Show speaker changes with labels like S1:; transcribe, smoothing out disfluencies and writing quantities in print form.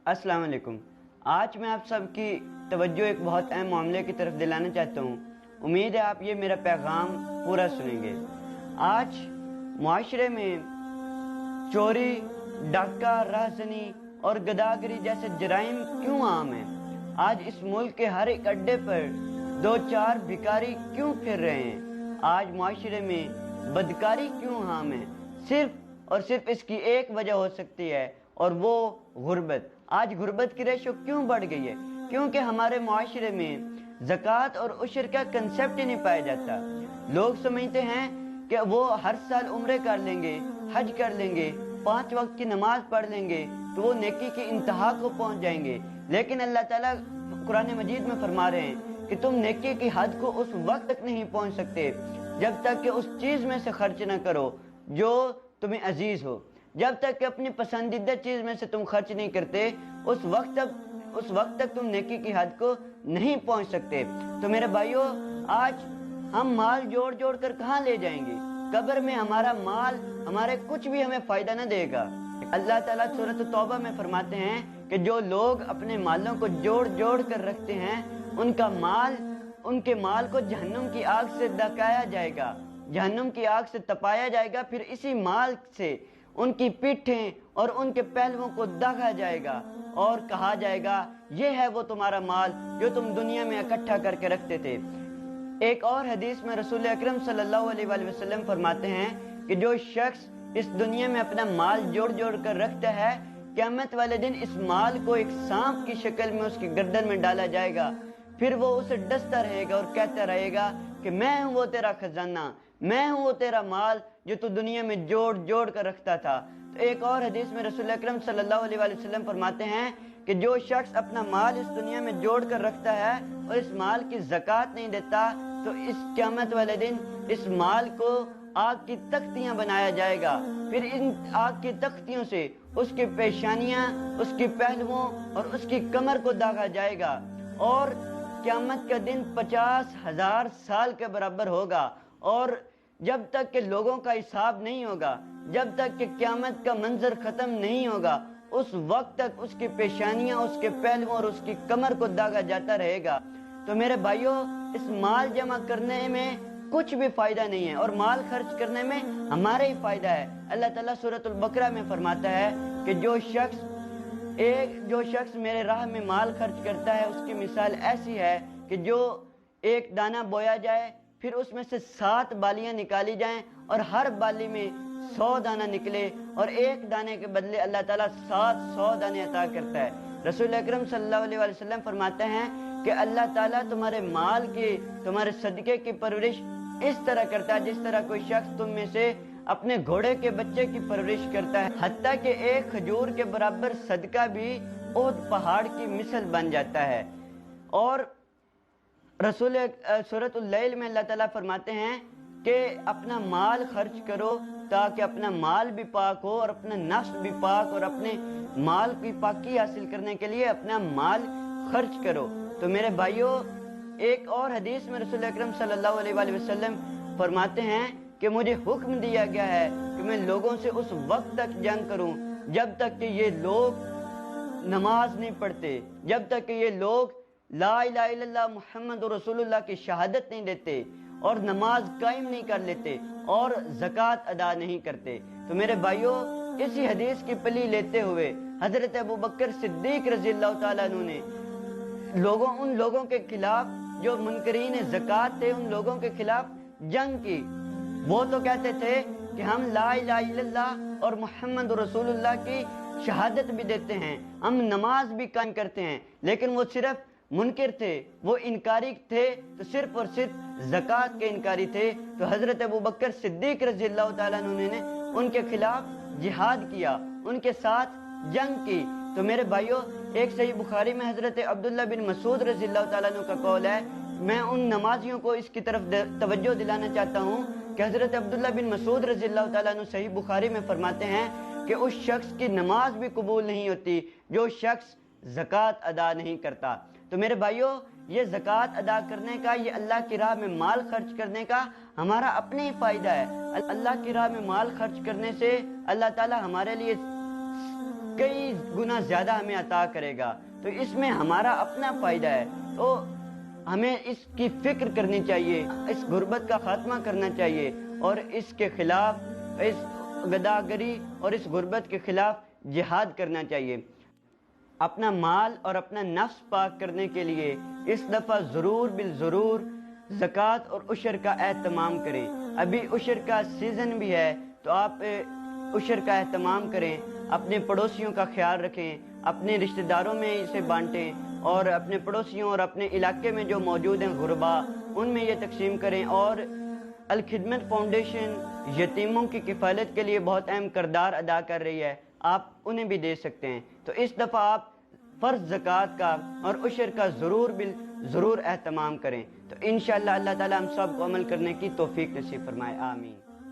S1: अस्सलाम वालेकुम। आज मैं आप सब की तवज्जो एक बहुत अहम मामले की तरफ दिलाना चाहता हूँ। उम्मीद है आप ये मेरा पैगाम पूरा सुनेंगे। आज मुआशरे में चोरी, डाका, राहज़नी और गदागरी जैसे जराइम क्यों आम हैं? आज इस मुल्क के हर एक अड्डे पर दो चार भिखारी क्यों फिर रहे हैं? आज मुआशरे में बदकारी क्यों आम है? सिर्फ और सिर्फ इसकी एक वजह हो सकती है और वो गुर्बत। आज गुर्बत की रेशो क्यों बढ़ गई है? क्योंकि हमारे मुआशरे में ज़कात और उशर का कंसेप्ट ही नहीं पाया जाता। लोग समझते हैं कि वो हर साल उम्रे कर लेंगे, हज कर लेंगे, 5 वक्त की नमाज पढ़ लेंगे तो वो नेकी की इंतहा को पहुंच जाएंगे। लेकिन अल्लाह ताला कुरान मजीद में फरमा रहे हैं कि तुम नेकी की हद को उस वक्त तक नहीं पहुंच सकते जब तक कि उस चीज़ में से खर्च न करो जो तुम्हें अजीज हो। जब तक कि अपनी पसंदीदा चीज़ में से तुम खर्च नहीं करते उस वक्त तक तुम नेकी की हद को नहीं पहुंच सकते। तो मेरे भाइयों, आज हम माल जोड़ जोड़ कर कहाँ ले जाएंगे? कब्र में हमारा माल हमारे कुछ भी हमें फायदा न देगा। अल्लाह ताला सूरत तौबा में फरमाते हैं कि जो लोग अपने मालों को जोड़ जोड़ कर रखते हैं उनके माल को जहन्नुम की आग से धकाया जाएगा, जहन्नुम की आग से तपाया जाएगा। फिर इसी माल से उनकी पीठें और उनके पहलुओं को दागा जाएगा और कहा जाएगा ये है वो तुम्हारा माल जो तुम दुनिया में इकट्ठा करके रखते थे। एक और हदीस में रसूल अकरम सल्लल्लाहु अलैहि वसल्लम फरमाते हैं कि जो शख्स इस दुनिया में अपना माल जोड़ जोड़ कर रखता है, क़यामत वाले दिन इस माल को एक सांप की शक्ल में उसकी गर्दन में डाला जाएगा। फिर वो उसे डसता रहेगा और कहता रहेगा कि मैं हूँ वो तेरा खजाना, मैं हूँ वो तेरा माल जो तू दुनिया में जोड़ जोड़ कर रखता था। तो एक और हदीस में रसूल अकरम सल्लल्लाहु अलैहि वसल्लम फरमाते हैं कि जो शख्स अपना माल इस दुनिया में जोड़ कर रखता है और इस माल की ज़कात नहीं देता तो इस क़यामत वाले दिन इस माल को आग की तख्तियां बनाया जाएगा। फिर इन आग की तख्तियों से उसकी पेशानियां, उसकी पहलुओं और उसकी कमर को दागा जाएगा और क़यामत का दिन 50,000 साल के बराबर होगा। और जब तक कि लोगों का हिसाब नहीं होगा, जब तक कि क़यामत का मंजर ख़त्म नहीं होगा, उस वक्त तक उसकी पेशानियां, उसके पहलुओं और उसकी कमर को दागा जाता रहेगा। तो मेरे भाइयों, इस माल जमा करने में कुछ भी फायदा नहीं है और माल खर्च करने में हमारा ही फायदा है। अल्लाह ताला सूरतुल बकरा में फरमाता है कि जो शख्स मेरे राह में माल खर्च करता है उसकी मिसाल ऐसी है कि जो एक दाना बोया जाए, फिर उसमें से 7 बालियां निकाली जाएं और हर बाली में 100 दाना निकले और एक दाने के बदले अल्लाह ताला 700 दाने अता करता है। रसूल अकरम सल्लल्लाहु अलैहि वसल्लम फरमाते हैं कि अल्लाह ताला तुम्हारे माल की, तुम्हारे सदके की परवरिश इस तरह करता है जिस तरह कोई शख्स तुम में से अपने घोड़े के बच्चे की परवरिश करता है, हत्ता कि एक खजूर के बराबर सदका भी ओहद पहाड़ की मिसल बन जाता है। और रसूल सूरतुल लैल में अल्लाह ताला फरमाते हैं कि अपना माल खर्च करो ताकि अपना माल भी पाक हो और अपना नफ्स भी पाक, और अपने माल की पाकी हासिल करने के लिए अपना माल खर्च करो। तो मेरे भाइयों, एक और हदीस में रसूल अकरम सल्लल्लाहु अलैहि वसल्लम फरमाते हैं कि मुझे हुक्म दिया गया है कि मैं लोगों से उस वक्त तक जंग करूं जब तक कि ये लोग नमाज नहीं पढ़ते, जब तक कि ये लोग ला इलाहा इल्लल्लाह मुहम्मद रसूलुल्लाह की शहादत नहीं देते और नमाज कायम नहीं कर लेते और ज़कात अदा नहीं करते। तो मेरे भाइयों, इसी हदीस की पली लेते हुए हजरत अबू बकर सिद्दीक रज़ियल्लाहु ताला अन्हु ने उन लोगों के खिलाफ जो मुनकरीन ज़कात थे, उन लोगों के खिलाफ जंग की। वो तो कहते थे कि हम ला इलाहा इल्लल्लाह और मुहम्मद रसूलुल्लाह की शहादत भी देते हैं, हम नमाज भी कायम करते हैं, लेकिन वो सिर्फ मुनकिर थे, वो इनकारी थे, तो सिर्फ और सिर्फ ज़कात के इनकारी थे। तो हज़रत अबू बकर सिद्दीक रज़ियल्लाहु ताला अन्हु ने उनके खिलाफ जिहाद किया, उनके साथ जंग की। तो मेरे भाइयों, एक सही बुखारी में हज़रत अब्दुल्ला बिन मसूद रज़ियल्लाहु ताला अन्हु का कौल है। मैं उन नमाजियों को इसकी तरफ तवज्जो दिलाना चाहता हूँ कि हज़रत अब्दुल्ला बिन मसूद रज़ियल्लाहु ताला अन्हु सही बुखारी में फरमाते हैं कि उस शख्स की नमाज भी कबूल नहीं होती जो शख्स ज़कात अदा नहीं करता। तो मेरे भाइयों, ये ज़कात अदा करने का, ये अल्लाह की राह में माल खर्च करने का हमारा अपने ही फ़ायदा है। अल्लाह की राह में माल खर्च करने से अल्लाह ताला हमारे लिए کئی گنا زیادہ ہمیں عطا کرے گا. تو اس میں ہمارا اپنا فائدہ ہے. تو ہمیں اس کی فکر کرنی چاہیے, اس غربت کا خاتمہ کرنا چاہیے, اور اس کے خلاف, اس گداگری اور اس غربت کے خلاف جہاد کرنا چاہیے. اپنا مال اور اپنا نفس پاک کرنے کے لیے اس دفعہ ضرور بالضرور زکوٰۃ اور عشر کا اہتمام کریں. ابھی عشر کا سیزن بھی ہے, تو آپ عشر کا اہتمام کریں. اپنے پڑوسیوں کا خیال رکھیں, اپنے رشتہ داروں میں اسے بانٹیں, اور اپنے پڑوسیوں اور اپنے علاقے میں جو موجود ہیں غربا, ان میں یہ تقسیم کریں. اور الخدمت فاؤنڈیشن یتیموں کی کفالت کے لیے بہت اہم کردار ادا کر رہی ہے, آپ انہیں بھی دے سکتے ہیں. تو اس دفعہ آپ فرض زکوٰۃ کا اور عشر کا ضرور اہتمام کریں. تو انشاءاللہ اللہ تعالی ہم سب کو عمل کرنے کی توفیق نصیب فرمائے. آمین.